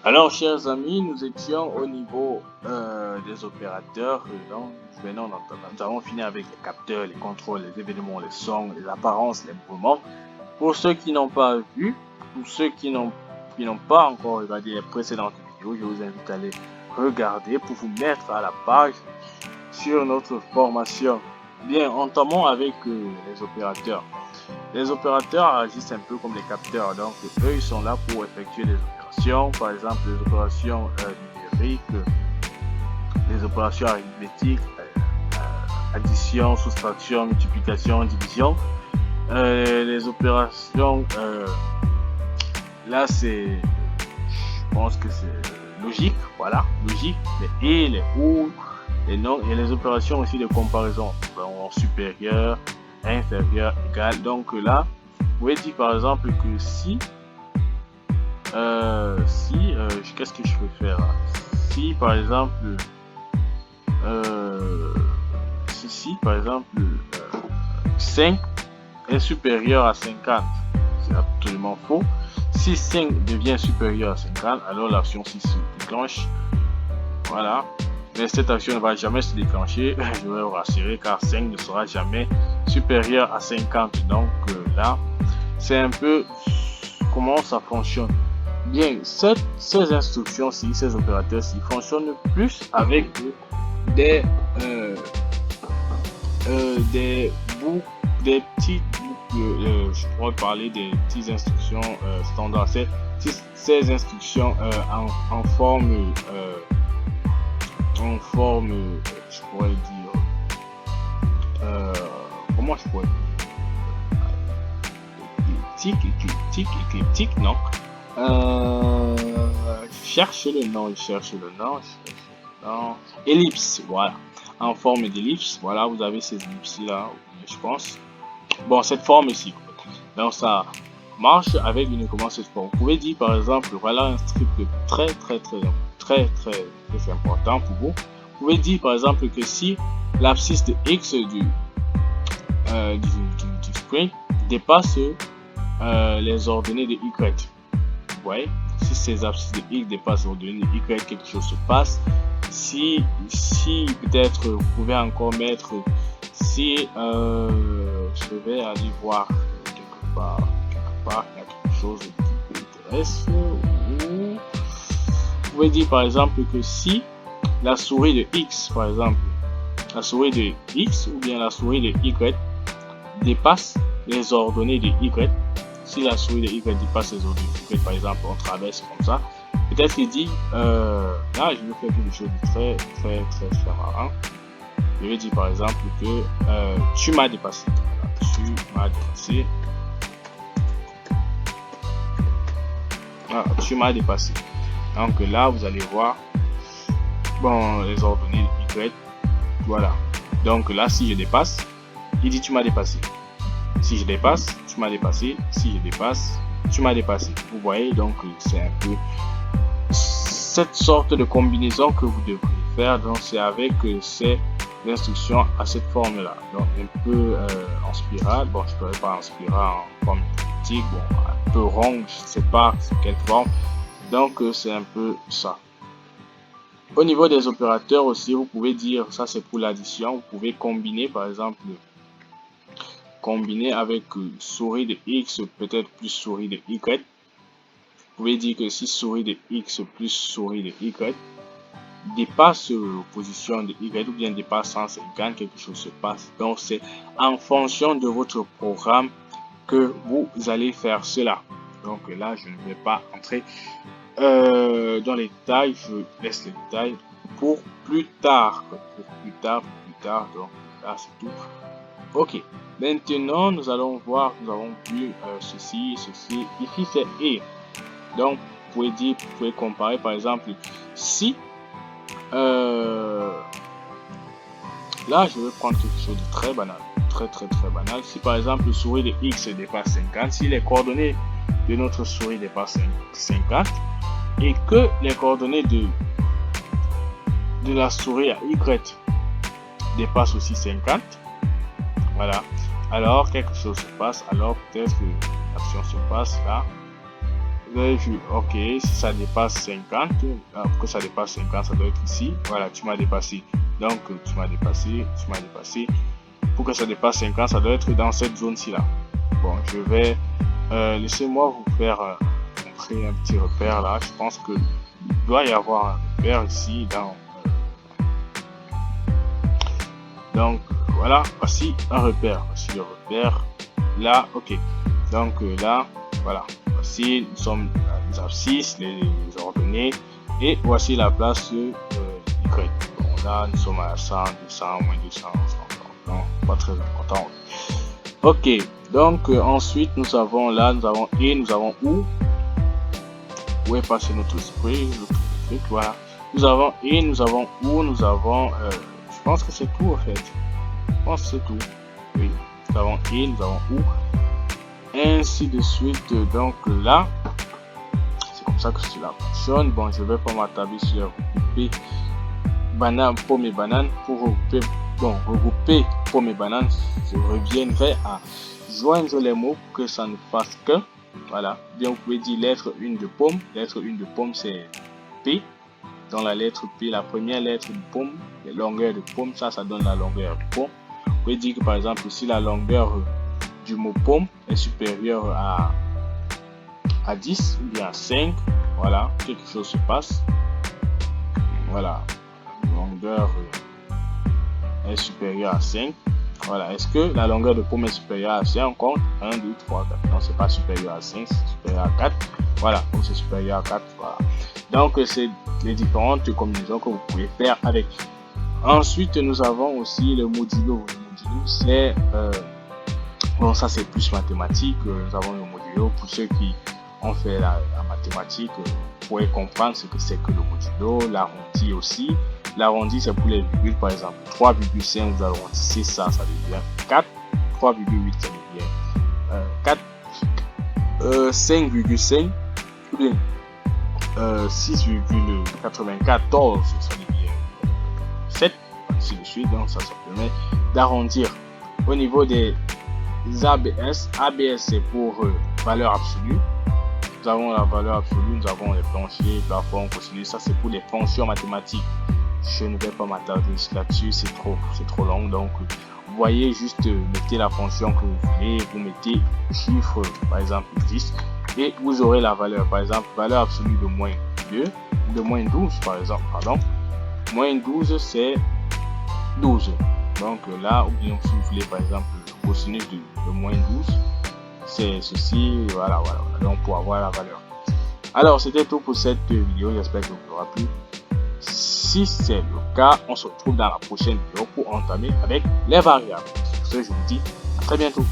Alors, chers amis, nous étions au niveau des opérateurs. Donc, nous avons fini avec les capteurs, les contrôles, les événements, les sons, les apparences, les mouvements. Pour ceux qui n'ont pas vu, pour ceux qui n'ont pas encore regardé les précédentes vidéos, je vous invite à les regarder pour vous mettre à la page sur notre formation. Bien, entamons avec les opérateurs. Les opérateurs agissent un peu comme les capteurs, donc eux ils sont là pour effectuer des opérations, par exemple les opérations numériques, les opérations arithmétiques, addition, soustraction, multiplication, division. Les opérations, là c'est, je pense que c'est logique, voilà, logique, les et, les ou, les non, et les opérations aussi de comparaison, donc supérieur, inférieur, égal. Donc là, vous pouvez dire par exemple que si qu'est-ce que je peux faire là? Si par exemple si par exemple 5 est supérieur à 50, c'est absolument faux. Si 5 devient supérieur à 50, alors l'action 6 se déclenche. Voilà. Mais cette action ne va jamais se déclencher, je vais vous rassurer, car 5 ne sera jamais supérieur à 50. Donc là, c'est un peu comment ça fonctionne. Bien, ces instructions-ci, ces opérateurs-ci fonctionnent plus avec des petites boucles, je pourrais parler des petites instructions standards. Ces instructions en forme, je pourrais dire, comment je pourrais dire, écliptique, non. Cherche le nom. Ellipse, voilà. En forme d'ellipse, voilà, vous avez ces ellipses là, je pense. Bon, cette forme ici. Donc ça marche avec uniquement cette forme. Vous pouvez dire par exemple, voilà un script très important pour vous. Vous pouvez dire par exemple que si l'abscisse de x du string dépasse les ordonnées de y, vous voyez, si ces abscisses de x dépassent les ordonnées de y, quelque chose se passe. Si peut-être vous pouvez encore mettre, si je vais aller voir quelque part quelque chose qui m'intéresse, vous pouvez dire par exemple que si la souris de x, par exemple la souris de x ou bien la souris de y dépasse les ordonnées de y, si la souris de y dépasse les ordonnées de y, par exemple on traverse comme ça, peut-être qu'il dit là je vais faire quelque chose de très marrant. Je vais dire par exemple que tu m'as dépassé. Tu m'as dépassé. Donc là vous allez voir bon les ordonnées de y, voilà. Donc là si je dépasse, il dit tu m'as dépassé. Si je dépasse, tu m'as dépassé. Si je dépasse, tu m'as dépassé. Vous voyez, donc c'est un peu cette sorte de combinaison que vous devrez faire. Donc c'est avec ces instructions à cette forme là, donc un peu en spirale, bon je ne pourrais pas en spirale, en forme elliptique, bon un peu rond, je ne sais pas quelle forme. Donc c'est un peu ça. Au niveau des opérateurs aussi, vous pouvez dire, ça c'est pour l'addition, vous pouvez combiner par exemple, combiner avec souris de x peut-être plus souris de y. Vous pouvez dire que si souris de x plus souris de y dépasse position de y ou bien dépasse 150, quelque chose se passe. Donc c'est en fonction de votre programme que vous allez faire cela. Donc là je ne vais pas entrer dans les détails, je laisse les détails pour plus tard. Donc là c'est tout. Ok, maintenant nous allons voir, nous avons vu ceci, ici c'est et. Donc vous pouvez comparer par exemple si là je vais prendre quelque chose de très banal, très banal. Si par exemple le souris de x dépasse 50, si les coordonnées de notre souris dépassent 50 et que les coordonnées de la souris à y dépassent aussi 50, voilà, alors quelque chose se passe. Alors peut-être que l'action se passe là. Ok, si ça dépasse 50, pour que ça dépasse 50, ça doit être ici. Voilà, tu m'as dépassé. Donc, tu m'as dépassé. Pour que ça dépasse 50, ça doit être dans cette zone-ci là. Bon, je vais... laissez-moi vous faire montrer un petit repère là. Je pense que il doit y avoir un repère ici dans... donc, voilà, voici un repère. Voici le repère. Là, ok. Donc, là, voilà. Voici, nous sommes les abscisses, les ordonnées. Et voici la place Y. Bon, là, nous sommes à 100, 200, moins 200, 100. Non, pas très important. Ok, donc ensuite, nous avons là, nous avons et, nous avons où. Où est passé notre esprit, voilà. Nous avons et, nous avons où, nous avons... je pense que c'est tout en fait. Je pense que c'est tout. Oui, nous avons et, nous avons où. Ainsi de suite. Donc là, c'est comme ça que cela fonctionne. Bon, je vais pas m'attarder sur regrouper banane, pomme et banane. Pour regrouper, regrouper pomme et banane, je reviendrai à joindre les mots pour que ça ne fasse que. Voilà. Bien, vous pouvez dire lettre 1 de pomme. Lettre 1 de pomme, c'est P. Dans la lettre P, la première lettre de pomme, la longueur de pomme, ça donne la longueur de pomme. Vous pouvez dire que par exemple, si la longueur du mot pomme est supérieur à 10 ou bien à 5, voilà, quelque chose se passe. Voilà, la longueur est supérieure à 5. Voilà, est-ce que la longueur de pomme est supérieure à 5? On compte 1, 2, 3, 4. Non, c'est pas supérieur à 5, c'est supérieur à 4. Voilà, donc c'est supérieur à 4. Voilà. Donc, c'est les différentes combinaisons que vous pouvez faire avec. Ensuite, nous avons aussi le modulo. Le modulo, c'est bon, ça c'est plus mathématique. Nous avons le modulo. Pour ceux qui ont fait la mathématique, vous pouvez comprendre ce que c'est que le modulo. L'arrondi aussi. L'arrondi, c'est pour les virgules. Par exemple, 3,5, vous arrondissez ça, ça devient 4. 3,8, ça devient 4. 5,5 ou bien 6,94, ça devient 7. Ainsi de suite. Donc, ça permet d'arrondir. Au niveau des ABS, ABS c'est pour valeur absolue. Nous avons la valeur absolue, nous avons les planchers, plafonds, cosinus. Ça c'est pour les fonctions mathématiques. Je ne vais pas m'attarder là-dessus, c'est trop long. Donc vous voyez, juste mettez la fonction que vous voulez, vous mettez le chiffre, par exemple 10, et vous aurez la valeur. Par exemple, valeur absolue de moins 2, de moins 12 par exemple, pardon. Moins 12 c'est 12. Donc là, ou bien si vous voulez par exemple le cosinus de moins 12, c'est ceci, voilà, donc pour avoir la valeur. Alors c'était tout pour cette vidéo, j'espère que vous aura plu. Si c'est le cas, on se retrouve dans la prochaine vidéo pour entamer avec les variables. Sur ce, je vous dis à très bientôt.